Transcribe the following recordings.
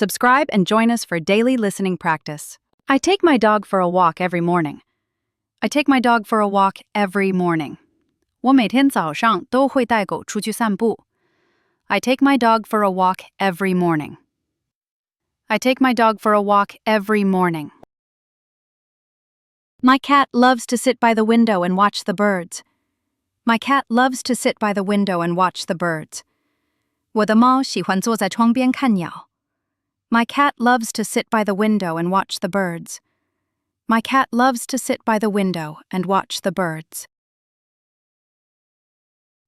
Subscribe and join us for daily listening practice. I take my dog for a walk every morning. I take my dog for a walk every morning. 我每天早上都会带狗出去散步。I take my dog for a walk every morning. I take my dog for a walk every morning. My cat loves to sit by the window and watch the birds. My cat loves to sit by the window and watch the birds. 我的猫喜欢坐在窗边看鸟。My cat loves to sit by the window and watch the birds. My cat loves to sit by the window and watch the birds.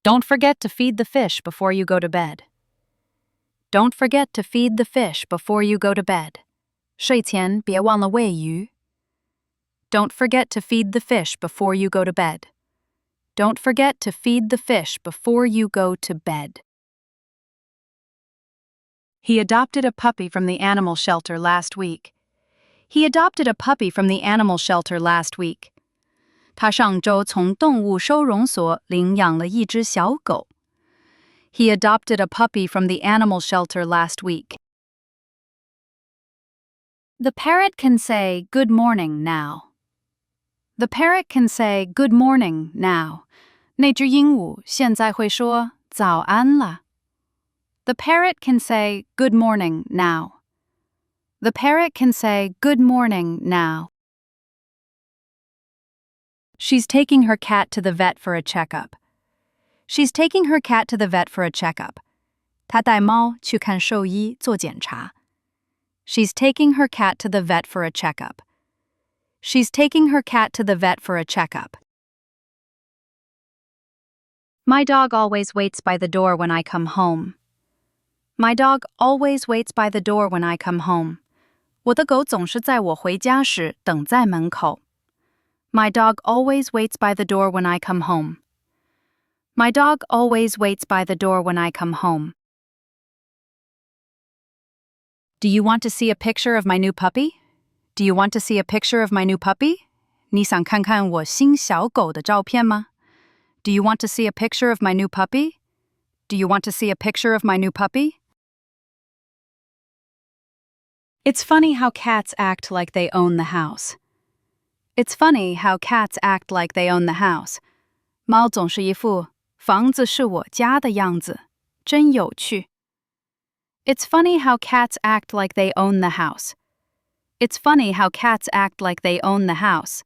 Don't forget to feed the fish before you go to bed. Don't forget to feed the fish before you go to bed. 睡前别忘了喂鱼。Don't forget to feed the fish before you go to bed. Don't forget to feed the fish before you go to bed. He adopted a puppy from the animal shelter last week. He adopted a puppy from the animal shelter last week. 他上周从动物收容所领养了一只小狗。He adopted a puppy from the animal shelter last week. The parrot can say good morning now. The parrot can say good morning now. 那只鹦鹉现在会说早安了。The parrot can say good morning now. The parrot can say good morning now. She's taking her cat to the vet for a checkup. She's taking her cat to the vet for a checkup. 她带猫去看兽医做检查。She's taking her cat to the vet for a checkup. She's taking her cat to the vet for a checkup. My dog always waits by the door when I come home. My dog always waits by the door when I come home. 我的狗总是在我回家时等在门口。My dog always waits by the door when I come home. My dog always waits by the door when I come home. Do you want to see a picture of my new puppy? Do you want to see a picture of my new puppy? 你想看看我新小狗的照片吗？ Do you want to see a picture of my new puppy? Do you want to see a picture of my new puppy? It's funny how cats act like they own the house. It's funny how cats act like they own the house. 猫总是一副房子是我家的样子，真有趣。It's funny how cats act like they own the house. It's funny how cats act like they own the house.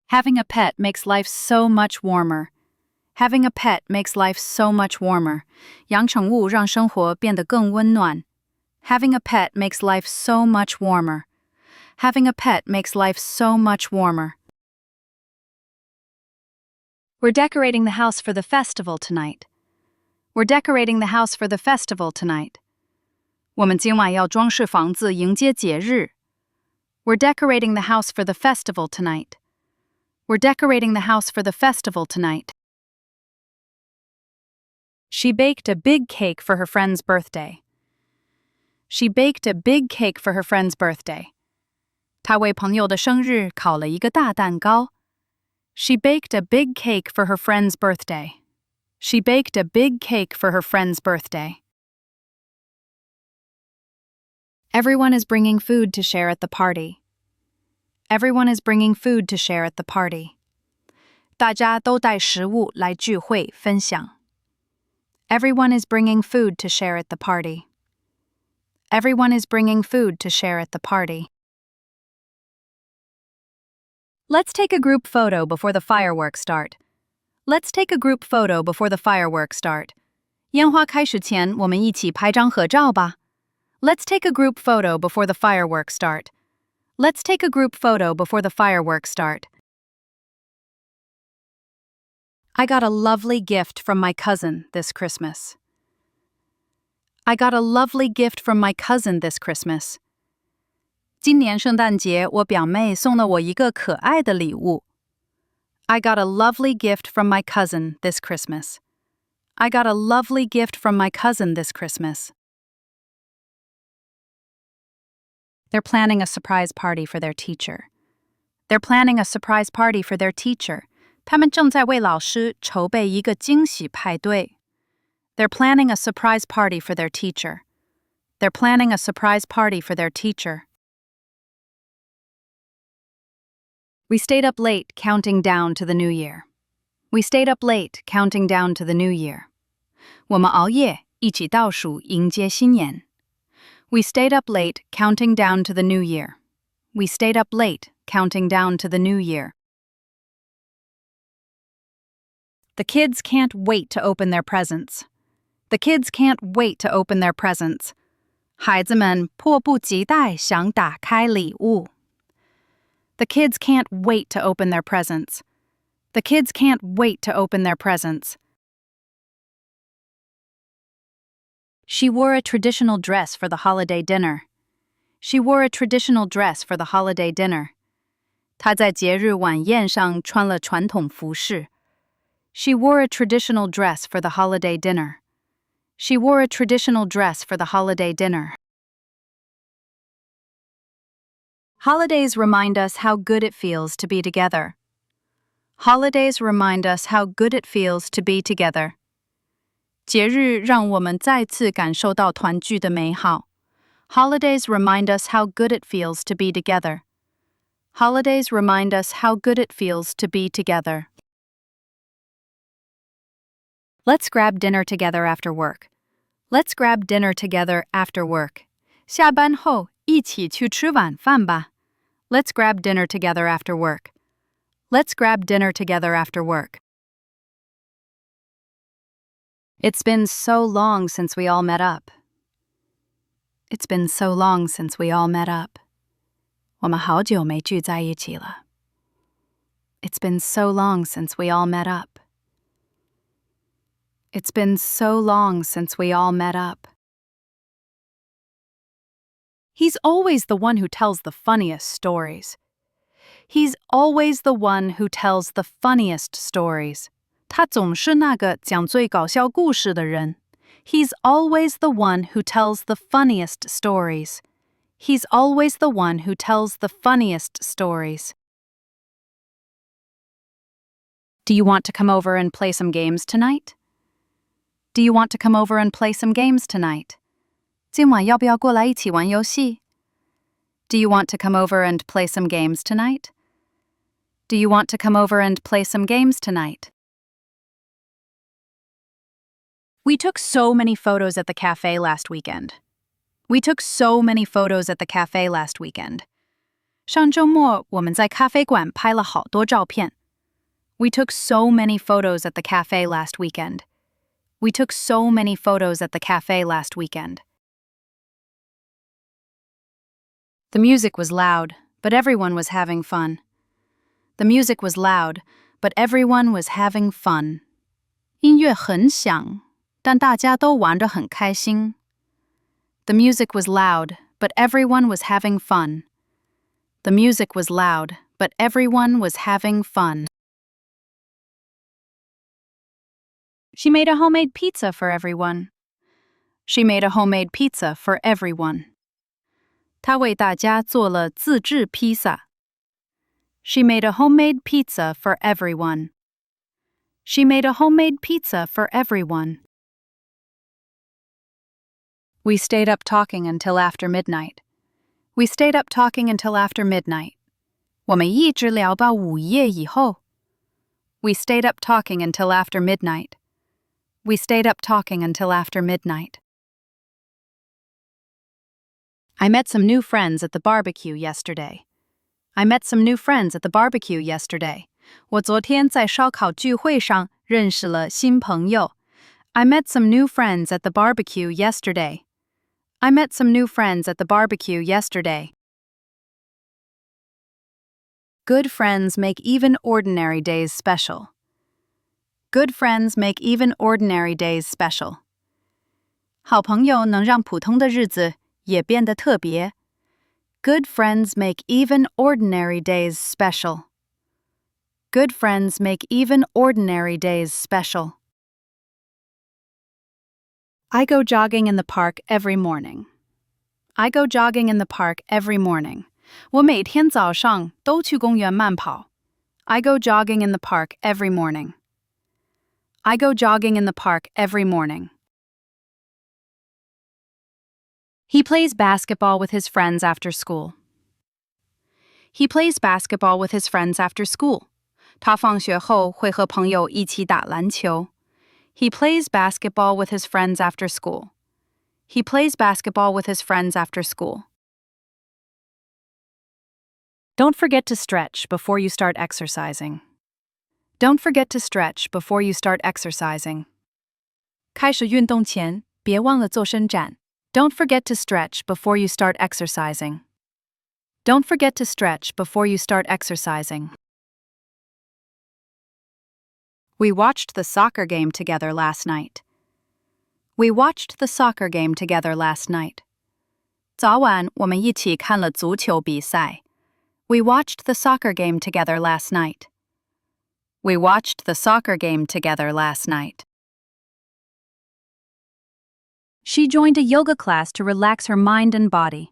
Having a pet makes life so much warmer. Having a pet makes life so much warmer. 养宠物让生活变得更温暖。Having a pet makes life so much warmer. Having a pet makes life so much warmer. We're decorating the house for the festival tonight. We're decorating the house for the festival tonight. 我们今晚要装饰房子迎接节日。We're decorating the house for the festival tonight. We're decorating the house for the festival tonight. She baked a big cake for her friend's birthday. She baked a big cake for her friend's birthday. 她为朋友的生日烤了一个大蛋糕。She baked a big cake for her friend's birthday. She baked a big cake for her friend's birthday. Everyone is bringing food to share at the party. Everyone is bringing food to share at the party. 大家都带食物来聚会分享。Everyone is bringing food to share at the party. Everyone is bringing food to share at the party. Let's take a group photo before the fireworks start. Let's take a group photo before the fireworks start. 烟花开始前，我们一起拍张合照吧。Let's take a group photo before the fireworks start. Let's take a group photo before the fireworks start. I got a lovely gift from my cousin this Christmas. I got a lovely gift from my cousin this Christmas. 今年圣诞节，我表妹送了我一个可爱的礼物。I got a lovely gift from my cousin this Christmas. I got a lovely gift from my cousin this Christmas. They're planning a surprise party for their teacher. They're planning a surprise party for their teacher. 他们正在为老师筹备一个惊喜派对。They're planning a surprise party for their teacher. They're planning a surprise party for their teacher. We stayed up late counting down to the new year. We stayed up late counting down to the new year. 我们熬夜一起倒数迎接新年. We stayed up late counting down to the new year. We stayed up late counting down to the new year. The kids can't wait to open their presents. The kids can't wait to open their presents. 孩子们迫不及待想打开礼物. The kids can't wait to open their presents. The kids can't wait to open their presents. She wore a traditional dress for the holiday dinner. She wore a traditional dress for the holiday dinner. 她在节日晚宴上穿了传统服饰. She wore a traditional dress for the holiday dinner. She wore a traditional dress for the holiday dinner. Holidays remind us how good it feels to be together. Holidays remind us how good it feels to be together. 节日让我们再次感受到团聚的美好. Holidays remind us how good it feels to be together. Holidays remind us how good it feels to be together. Let's grab dinner together after work. Let's grab dinner together after work. 下班后一起去吃晚饭吧. Let's grab dinner together after work. Let's grab dinner together after work. It's been so long since we all met up. It's been so long since we all met up. 我们好久没聚在一起了. It's been so long since we all met up. It's been so long since we all met up. He's always the one who tells the funniest stories. He's always the one who tells the funniest stories. 他总是那个讲最搞笑故事的人. He's always the one who tells the funniest stories. He's always the one who tells the funniest stories. Do you want to come over and play some games tonight? Do you want to come over and play some games tonight? 今晚要不要过来一起玩游戏? Do you want to come over and play some games tonight? Do you want to come over and play some games tonight? We took so many photos at the cafe last weekend. We took so many photos at the cafe last weekend. 上周末我们在咖啡馆拍了好多照片. We took so many photos at the cafe last weekend. We took so many photos at the cafe last weekend. The music was loud, but everyone was having fun. The music was loud, but everyone was having fun. 音乐很响，但大家都玩得很开心. The music was loud, but everyone was having fun. The music was loud, but everyone was having fun. She made a homemade pizza for everyone. She made a homemade pizza for everyone. 她为大家做了自制披萨. She made a homemade pizza for everyone. She made a homemade pizza for everyone. We stayed up talking until after midnight. We stayed up talking until after midnight. 我们一直聊到午夜以后. We stayed up talking until after midnight. We stayed up talking until after midnight. I met some new friends at the barbecue yesterday. I met some new friends at the barbecue yesterday. 我昨天在烧烤聚会上认识了新朋友. I met some new friends at the barbecue yesterday. I met some new friends at the barbecue yesterday. Good friends make even ordinary days special. Good friends make even ordinary days special. 好朋友能让普通的日子也变得特别. Good friends make even ordinary days special. Good friends make even ordinary days special. I go jogging in the park every morning. I go jogging in the park every morning. 我每天早上都去公园慢跑. I go jogging in the park every morning. I go jogging in the park every morning. He plays basketball with his friends after school. He plays basketball with his friends after school. 他放学后会和朋友一起打篮球。He plays basketball with his friends after school. He plays basketball with his friends after school. Don't forget to stretch before you start exercising. Don't forget to stretch before you start exercising. 开始运动前，别忘了做伸展。Don't forget to stretch before you start exercising. Don't forget to stretch before you start exercising. We watched the soccer game together last night. We watched the soccer game together last night. 早晚我们一起看了足球比赛。We watched the soccer game together last night. We watched the soccer game together last night. She joined a yoga class to relax her mind and body.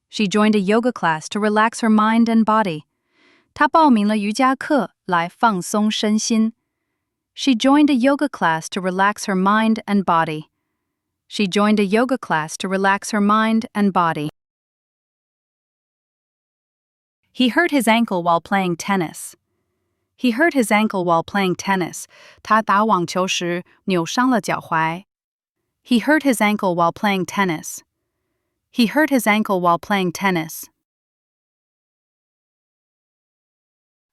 She joined a yoga class to relax her mind and body. 她报名了瑜伽课来放松身心。She joined a yoga class to relax her mind and body. She joined a yoga class to relax her mind and body. He hurt his ankle while playing tennis. He hurt his ankle while playing tennis. 他打网球时扭伤了脚踝。He hurt his ankle while playing tennis. He hurt his ankle while playing tennis.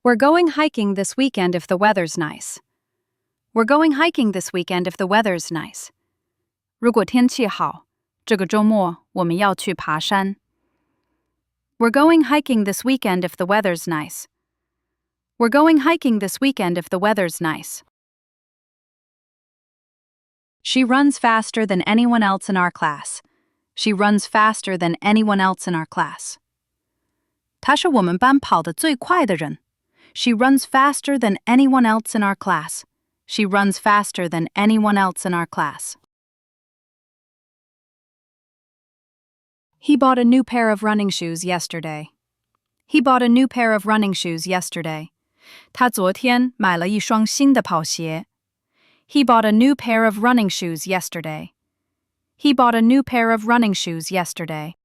We're going hiking this weekend if the weather's nice. We're going hiking this weekend if the weather's nice. 如果天气好，这个周末我们要去爬山。We're going hiking this weekend if the weather's nice. We're going hiking this weekend if the weather's nice. She runs faster than anyone else in our class. She runs faster than anyone else in our class. 她是我们班跑得最快的人。She runs faster than anyone else in our class. She runs faster than anyone else in our class. He bought a new pair of running shoes yesterday. He bought a new pair of running shoes yesterday. 他昨天买了一双新的跑鞋。He bought a new pair of running shoes yesterday. He bought a new pair of running shoes yesterday.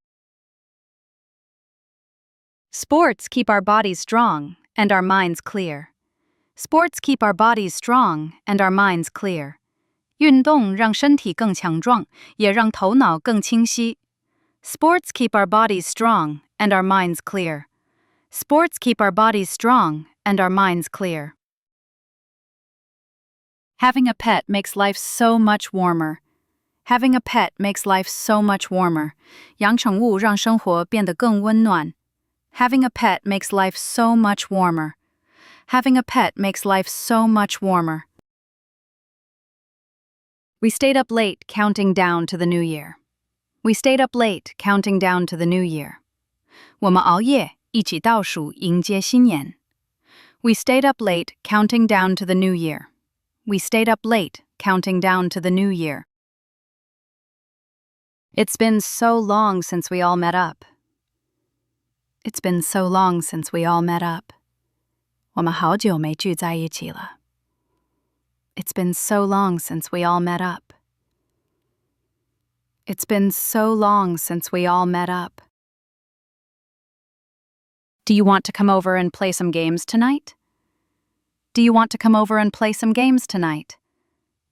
Sports keep our bodies strong and our minds clear. Sports keep our bodies strong and our minds clear. 运动让身体更强壮，也让头脑更清晰。Sports keep our bodies strong and our minds clear. Sports keep our bodies strong and our minds clear. Having a pet makes life so much warmer. Having a pet makes life so much warmer. 养宠物让生活变得更温暖。Having a pet makes life so much warmer. Having a pet makes life so much warmer. We stayed up late counting down to the new year. We stayed up late counting down to the new year. 我们熬夜一起倒数迎接新年。We stayed up late counting down to the new year. We stayed up late counting down to the new year. It's been so long since we all met up. It's been so long since we all met up. 我们好久没聚在一起了。It's been so long since we all met up. It's been so long since we all met up. Do you want to come over and play some games tonight? Do you want to come over and play some games tonight?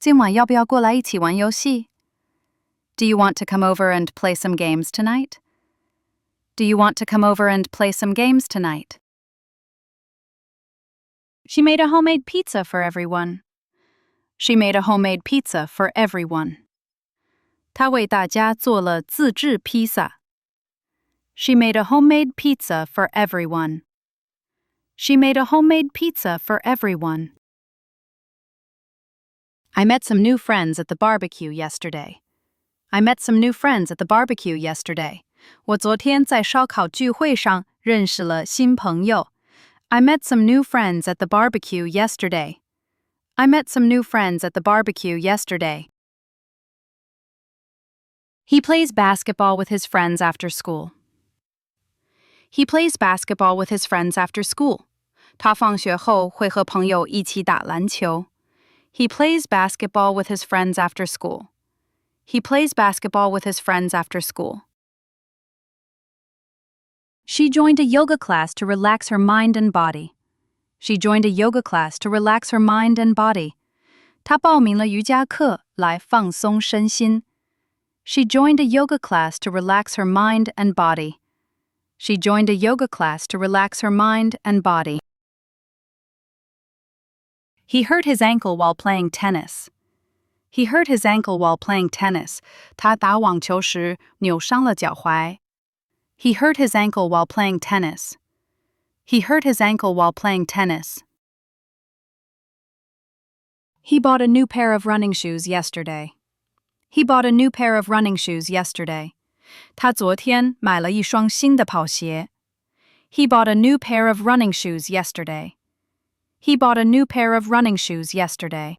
今晚要不要过来一起玩游戏？ Do you want to come over and play some games tonight? Do you want to come over and play some games tonight? She made a homemade pizza for everyone. She made a homemade pizza for everyone. 她为大家做了自制披萨。She made a homemade pizza for everyone. She made a homemade pizza for everyone. I met some new friends at the barbecue yesterday. I met some new friends at the barbecue yesterday. 我昨天在烧烤聚会上认识了新朋友。I met some new friends at the barbecue yesterday. I met some new friends at the barbecue yesterday. He plays basketball with his friends after school. He plays basketball with his friends after school. 他放学后会和朋友一起打篮球。He plays basketball with his friends after school. He plays basketball with his friends after school. She joined a yoga class to relax her mind and body. She joined a yoga class to relax her mind and body. 她报名了瑜伽课来放松身心。She joined a yoga class to relax her mind and body. She joined a yoga class to relax her mind and body. He hurt his ankle while playing tennis. He hurt his ankle while playing tennis. 他打网球时扭伤了脚踝。He hurt his ankle while playing tennis. He hurt his ankle while playing tennis. He bought a new pair of running shoes yesterday. He bought a new pair of running shoes yesterday. 他昨天买了一双新的跑鞋。He bought a new pair of running shoes yesterday. He bought a new pair of running shoes yesterday.